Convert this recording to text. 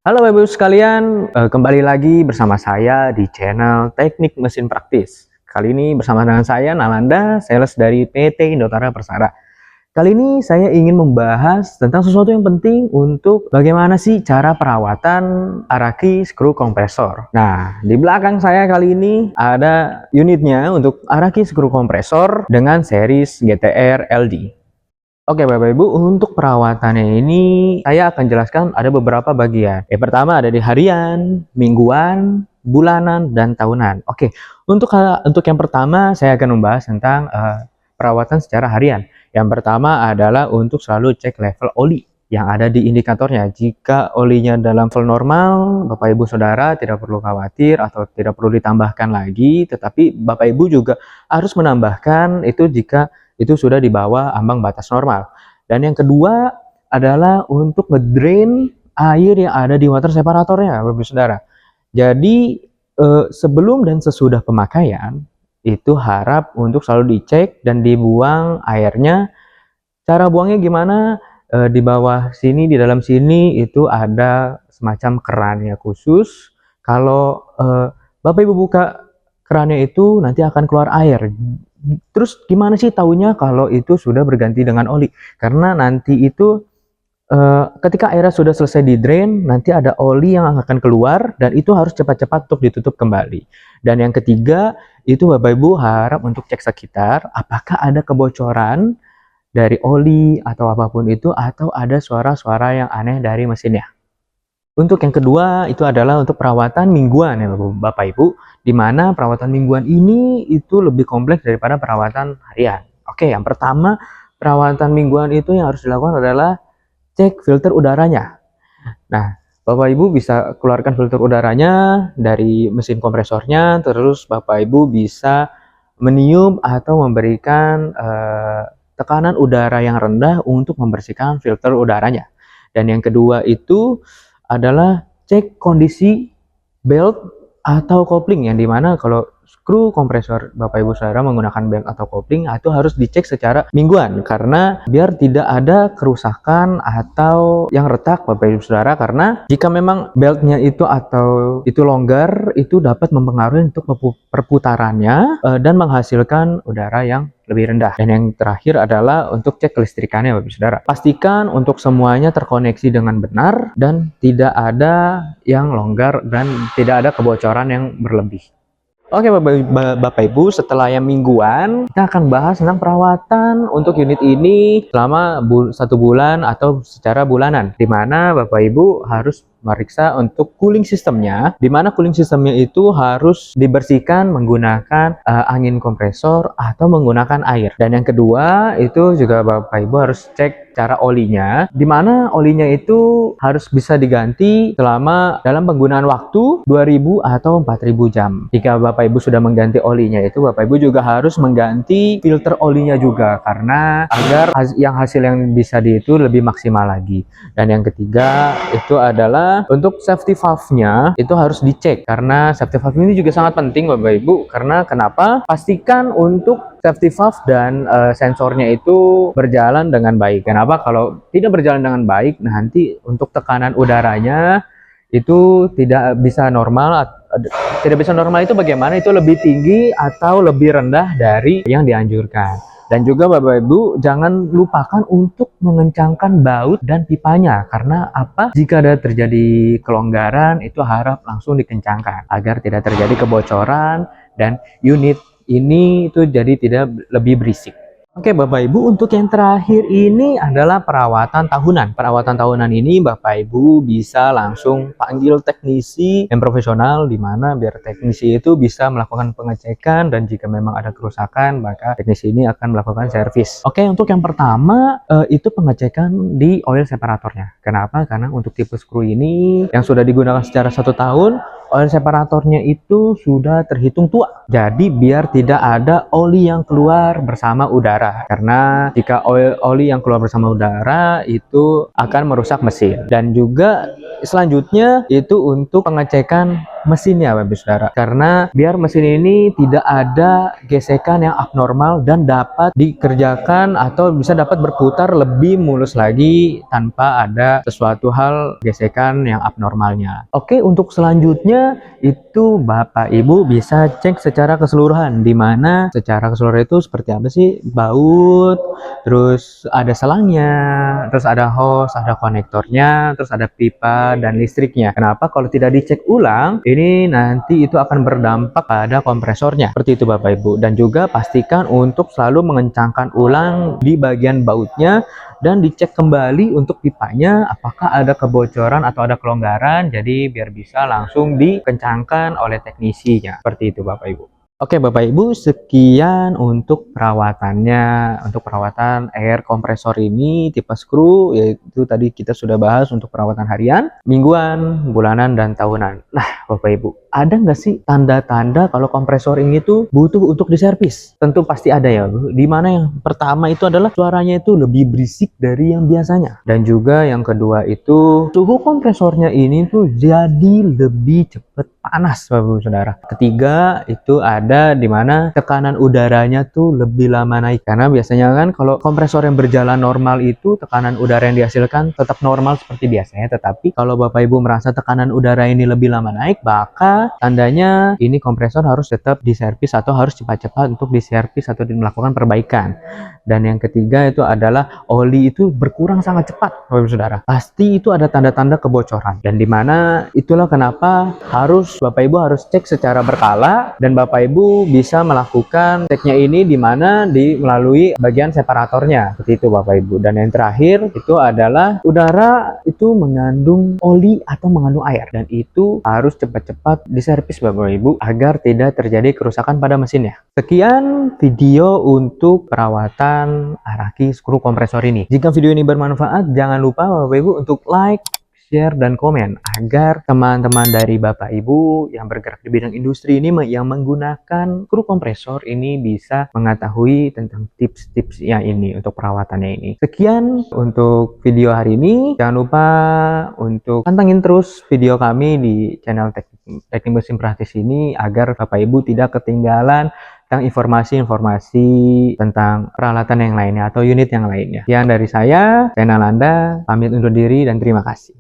Halo Bapak Ibu sekalian, kembali lagi bersama saya di channel Teknik Mesin Praktis. Kali ini bersama dengan saya Nalanda, sales dari PT Indotara Persada. Kali ini saya ingin membahas tentang sesuatu yang penting untuk bagaimana sih cara perawatan Araki screw kompresor. Nah, di belakang saya kali ini ada unitnya untuk Araki screw kompresor dengan series GTR LD. Oke Bapak Ibu, untuk perawatannya ini saya akan jelaskan ada beberapa bagian. Yang pertama ada di harian, mingguan, bulanan, dan tahunan. Oke, untuk yang pertama saya akan membahas tentang perawatan secara harian. Yang pertama adalah untuk selalu cek level oli yang ada di indikatornya. Jika olinya dalam level normal, Bapak Ibu Saudara tidak perlu khawatir atau tidak perlu ditambahkan lagi, tetapi Bapak Ibu juga harus menambahkan itu jika itu sudah di bawah ambang batas normal. Dan yang kedua adalah untuk ngedrain air yang ada di water separatornya, Bapak Saudara. Jadi sebelum dan sesudah pemakaian itu harap untuk selalu dicek dan dibuang airnya. Cara buangnya gimana? Di bawah sini, di dalam sini itu ada semacam kerannya khusus. Kalau Bapak Ibu buka kerannya itu nanti akan keluar air. Terus gimana sih taunya kalau itu sudah berganti dengan oli? Karena nanti itu ketika airnya sudah selesai di drain, nanti ada oli yang akan keluar dan itu harus cepat-cepat untuk ditutup kembali. Dan yang ketiga, itu Bapak Ibu harap untuk cek sekitar apakah ada kebocoran dari oli atau apapun itu, atau ada suara-suara yang aneh dari mesinnya. Untuk yang kedua itu adalah untuk perawatan mingguan ya Bapak Ibu, di mana perawatan mingguan ini itu lebih kompleks daripada perawatan harian. Oke, yang pertama perawatan mingguan itu yang harus dilakukan adalah cek filter udaranya. Nah, Bapak Ibu bisa keluarkan filter udaranya dari mesin kompresornya, terus Bapak Ibu bisa meniup atau memberikan tekanan udara yang rendah untuk membersihkan filter udaranya. Dan yang kedua itu adalah cek kondisi belt atau kopling, yang dimana kalau skru kompresor Bapak Ibu Saudara menggunakan belt atau kopling itu harus dicek secara mingguan, karena biar tidak ada kerusakan atau yang retak Bapak Ibu Saudara, karena jika memang beltnya itu atau itu longgar itu dapat mempengaruhi untuk perputarannya dan menghasilkan udara yang lebih rendah. Dan yang terakhir adalah untuk cek kelistrikannya Bapak Saudara. Pastikan untuk semuanya terkoneksi dengan benar dan tidak ada yang longgar dan tidak ada kebocoran yang berlebih. Oke Bapak Ibu, setelah yang mingguan, kita akan bahas tentang perawatan untuk unit ini selama 1 bulan atau secara bulanan, di mana Bapak Ibu harus meriksa untuk cooling sistemnya, di mana cooling sistemnya itu harus dibersihkan menggunakan angin kompresor atau menggunakan air. Dan yang kedua itu juga Bapak Ibu harus cek cara olinya, di mana olinya itu harus bisa diganti selama dalam penggunaan waktu 2000 atau 4000 jam. Jika Bapak Ibu sudah mengganti olinya itu, Bapak Ibu juga harus mengganti filter olinya juga, karena agar hasil yang bisa itu lebih maksimal lagi. Dan yang ketiga itu adalah untuk safety valve-nya itu harus dicek, karena safety valve ini juga sangat penting Bapak Ibu. Karena kenapa? Pastikan untuk safety valve dan sensornya itu berjalan dengan baik. Kenapa? Kalau tidak berjalan dengan baik, nanti untuk tekanan udaranya itu tidak bisa normal. Tidak bisa normal itu bagaimana? Itu lebih tinggi atau lebih rendah dari yang dianjurkan. Dan juga Bapak Ibu jangan lupakan untuk mengencangkan baut dan pipanya, karena apa? Jika ada terjadi kelonggaran itu harap langsung dikencangkan agar tidak terjadi kebocoran dan unit ini itu jadi tidak lebih berisik. Oke Bapak Ibu, untuk yang terakhir ini adalah perawatan tahunan. Perawatan tahunan ini Bapak Ibu bisa langsung panggil teknisi yang profesional, di mana biar teknisi itu bisa melakukan pengecekan, dan jika memang ada kerusakan maka teknisi ini akan melakukan servis. Oke, untuk yang pertama itu pengecekan di oil separatornya. Kenapa? Karena untuk tipe skru ini yang sudah digunakan secara 1 tahun, oil separatornya itu sudah terhitung tua. Jadi biar tidak ada oli yang keluar bersama udara. Karena jika oli yang keluar bersama udara itu akan merusak mesin. Dan juga selanjutnya itu untuk pengecekan mesinnya Bapak Saudara. Karena biar mesin ini tidak ada gesekan yang abnormal dan dapat dikerjakan atau bisa dapat berputar lebih mulus lagi tanpa ada sesuatu hal gesekan yang abnormalnya. Oke, untuk selanjutnya itu Bapak Ibu bisa cek secara keseluruhan, di mana secara keseluruhan itu seperti apa sih? Baut, terus ada selangnya, terus ada hose, ada konektornya, terus ada pipa dan listriknya. Kenapa? Kalau tidak dicek ulang, ini nanti itu akan berdampak pada kompresornya. Seperti itu Bapak Ibu. Dan juga pastikan untuk selalu mengencangkan ulang di bagian bautnya dan dicek kembali untuk pipanya apakah ada kebocoran atau ada kelonggaran, jadi biar bisa langsung dikencangkan oleh teknisinya. Seperti itu Bapak Ibu. Oke Bapak Ibu, sekian untuk perawatannya. Untuk perawatan air kompresor ini tipe screw, yaitu tadi kita sudah bahas untuk perawatan harian, mingguan, bulanan, dan tahunan. Nah Bapak Ibu, ada nggak sih tanda-tanda kalau kompresor ini tuh butuh untuk diservis? Tentu pasti ada ya, dimana yang pertama itu adalah suaranya itu lebih berisik dari yang biasanya. Dan juga yang kedua itu suhu kompresornya ini tuh jadi lebih cepat panas Bapak Saudara. Ketiga itu ada dimana tekanan udaranya tuh lebih lama naik. Karena biasanya kan kalau kompresor yang berjalan normal itu tekanan udara yang dihasilkan tetap normal seperti biasanya. Tetapi kalau Bapak Ibu merasa tekanan udara ini lebih lama naik, maka tandanya ini kompresor harus tetap diservis atau harus cepat-cepat untuk diservis atau melakukan perbaikan. Dan yang ketiga itu adalah oli itu berkurang sangat cepat Bapak Saudara. Pasti itu ada tanda-tanda kebocoran. Dan dimana itulah kenapa Bapak Ibu harus cek secara berkala, dan Bapak Ibu bisa melakukan ceknya ini dimana melalui bagian separatornya. Seperti itu Bapak Ibu. Dan yang terakhir itu adalah udara itu mengandung oli atau mengandung air, dan itu harus cepat-cepat diservis Bapak Ibu agar tidak terjadi kerusakan pada mesinnya. Sekian video untuk perawatan Araki skru kompresor ini. Jika video ini bermanfaat, jangan lupa Bapak Ibu untuk like, share, dan komen agar teman-teman dari Bapak Ibu yang bergerak di bidang industri ini yang menggunakan skru kompresor ini bisa mengetahui tentang tips-tipsnya ini untuk perawatannya ini. Sekian untuk video hari ini. Jangan lupa untuk pantengin terus video kami di channel Teknik Mesin Praktis ini agar Bapak Ibu tidak ketinggalan tentang informasi-informasi tentang peralatan yang lainnya atau unit yang lainnya. Sekian dari saya Nalanda, pamit undur diri dan terima kasih.